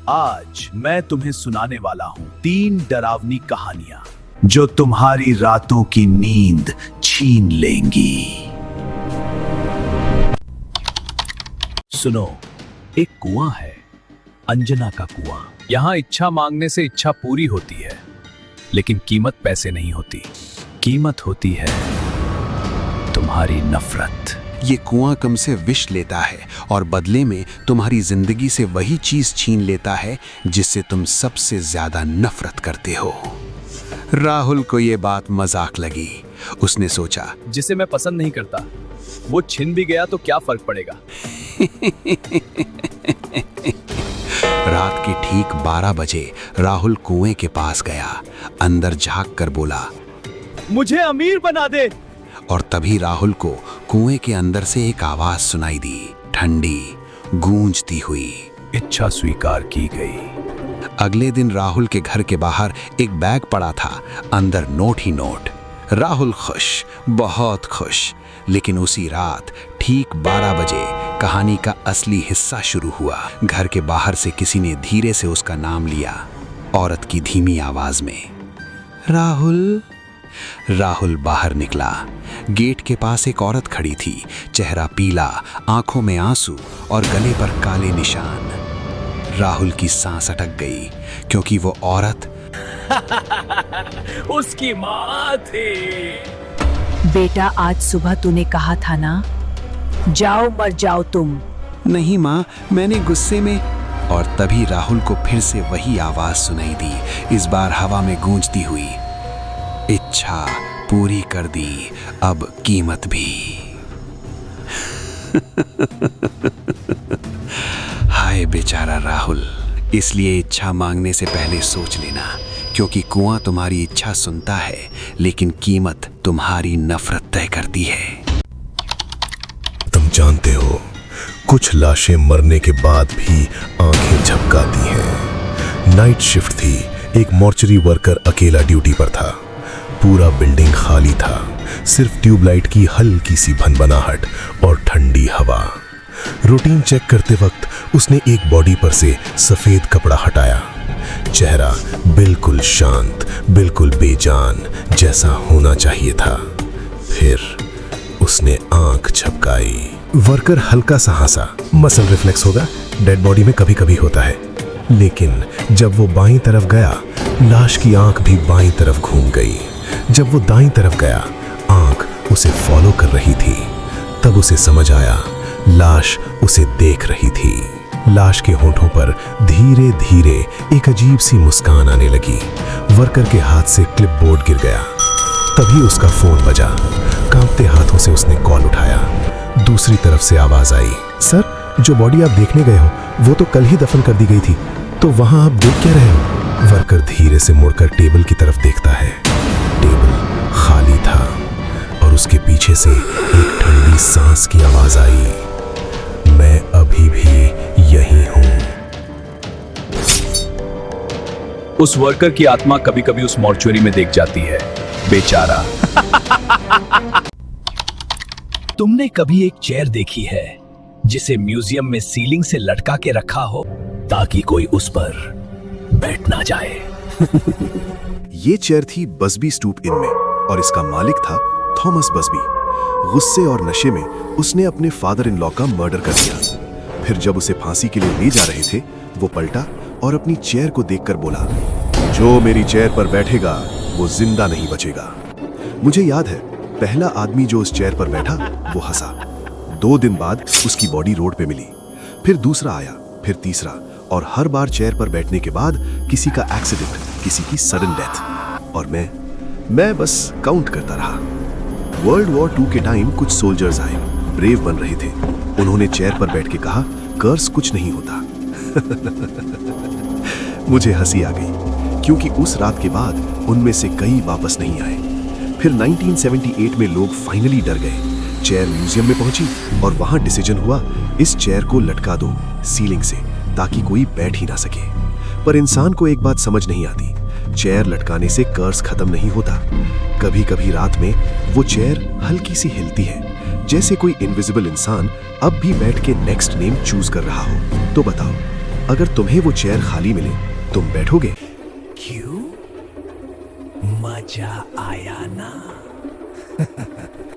आज मैं तुम्हें सुनाने वाला हूँ 3 डरावनी कहानियां जो तुम्हारी रातों की नींद छीन लेंगी। सुनो, एक कुआं है, अंजना का कुआं। यहाँ इच्छा मांगने से इच्छा पूरी होती है, लेकिन कीमत पैसे नहीं होती, कीमत होती है तुम्हारी नफरत। ये कुआं तुमसे विष लेता है और बदले में तुम्हारी जिंदगी से वही चीज छीन लेता है जिससे तुम सबसे ज्यादा नफरत करते हो। राहुल को ये बात मजाक लगी। उसने सोचा, जिसे मैं पसंद नहीं करता वो छिन भी गया तो क्या फर्क पड़ेगा। रात के ठीक 12 बजे राहुल कुएं के पास गया। अंदर झांक कर बोला, मुझे अमीर बना दे। और तभी राहुल को कुएं के अंदर से एक आवाज सुनाई दी, ठंडी, गूंजती हुई। इच्छा स्वीकार की गई। अगले दिन राहुल के घर के बाहर एक बैग पड़ा था, अंदर नोट ही नोट। राहुल खुश, बहुत खुश। लेकिन उसी रात ठीक 12 बजे कहानी का असली हिस्सा शुरू हुआ। घर के बाहर से किसी ने धीरे से उसका नाम लिया, औरत की धीमी आवाज में, राहुल। राहुल बाहर निकला। गेट के पास एक औरत खड़ी थी, चेहरा पीला, आंखों में आंसू और गले पर काले निशान। राहुल की सांस अटक गई क्योंकि वो औरत उसकी माँ थी। बेटा, आज सुबह तूने कहा था ना, जाओ मर जाओ तुम। नहीं माँ, मैंने गुस्से में। और तभी राहुल को फिर से वही आवाज सुनाई दी, इस बार हवा में गूंजती हुई, इच्छा पूरी कर दी, अब कीमत भी। हाय बेचारा राहुल। इसलिए इच्छा मांगने से पहले सोच लेना, क्योंकि कुआं तुम्हारी इच्छा सुनता है, लेकिन कीमत तुम्हारी नफरत तय करती है। तुम जानते हो, कुछ लाशें मरने के बाद भी आंखें झपकाती हैं। नाइट शिफ्ट थी। एक मॉर्चरी वर्कर अकेला ड्यूटी पर था। पूरा बिल्डिंग खाली था, सिर्फ ट्यूबलाइट की हल्की सी भनभनाहट और ठंडी हवा। रूटीन चेक करते वक्त उसने एक बॉडी पर से सफेद कपड़ा हटाया। चेहरा बिल्कुल शांत, बिल्कुल बेजान, जैसा होना चाहिए था। फिर उसने आंख झपकाई। वर्कर हल्का सा हंसा। मसल रिफ्लेक्स होगा, डेड बॉडी में कभी कभी होता है। लेकिन जब वो बाईं तरफ गया, लाश की आंख भी बाईं तरफ घूम गई। जब वो दाईं तरफ गया, आंख उसे फॉलो कर रही थी। तब उसे समझ आया, लाश उसे देख रही थी। लाश के होंठों पर धीरे धीरे एक अजीब सी मुस्कान आने लगी। वर्कर के हाथ से क्लिपबोर्ड गिर गया। तभी उसका फोन बजा। कांपते हाथों से उसने कॉल उठाया। दूसरी तरफ से आवाज आई, सर, जो बॉडी आप देखने गए हो वो तो कल ही दफन कर दी गई थी, तो वहां आप देख क्या रहे हो? वर्कर धीरे से मुड़कर टेबल की तरफ देखता है। टेबल खाली था और उसके पीछे से एक ठंडी सांस की आवाज आई, मैं अभी भी यही हूं। उस वर्कर की आत्मा कभी कभी उस मॉर्चुरी में देख जाती है, बेचारा। तुमने कभी एक चेयर देखी है जिसे म्यूजियम में सीलिंग से लटका के रखा हो ताकि कोई उस पर बैठ ना जाए? ये चेयर थी बसबी स्टूप इन में और इसका मालिक था थॉमस बसबी। गुस्से और नशे में उसने अपने फादर इन लॉ का मर्डर कर दिया। फिर जब उसे फांसी के लिए ले जा रहे थे, वो पलटा और अपनी चेयर को देखकर बोला, जो मेरी चेयर पर बैठेगा वो जिंदा नहीं बचेगा। मुझे याद है, पहला आदमी जो उस चेयर पर बैठा वो हंसा। 2 दिन बाद उसकी बॉडी रोड पे मिली। फिर दूसरा आया, फिर तीसरा, और हर बार चेयर पर बैठने के बाद किसी का एक्सीडेंट, किसी की सडन डेथ। और मैं बस काउंट करता रहा। वर्ल्ड वॉर 2 के टाइम कुछ सोल्जर्स आए, ब्रेव बन रहे थे। उन्होंने चेयर पर बैठ के कहा, कर्स कुछ नहीं होता। मुझे हंसी आ गई, क्योंकि उस रात के बाद उनमें से कई वापस नहीं आए। फिर 1978 में लोग फाइनली डर गए। चेयर म्यूजियम में पहुंची और वहां डिसीजन हुआ, इस चेयर को लटका दो सीलिंग से ताकि कोई बैठ ही ना सके। पर इंसान को एक बात समझ नहीं आती, चेयर लटकाने से कर्स खत्म नहीं होता। कभी कभी रात में वो चेयर हल्की सी हिलती है, जैसे कोई इनविजिबल इंसान अब भी बैठ के नेक्स्ट नेम चूज कर रहा हो। तो बताओ, अगर तुम्हें वो चेयर खाली मिले, तुम बैठोगे? क्यों? मजा आया ना?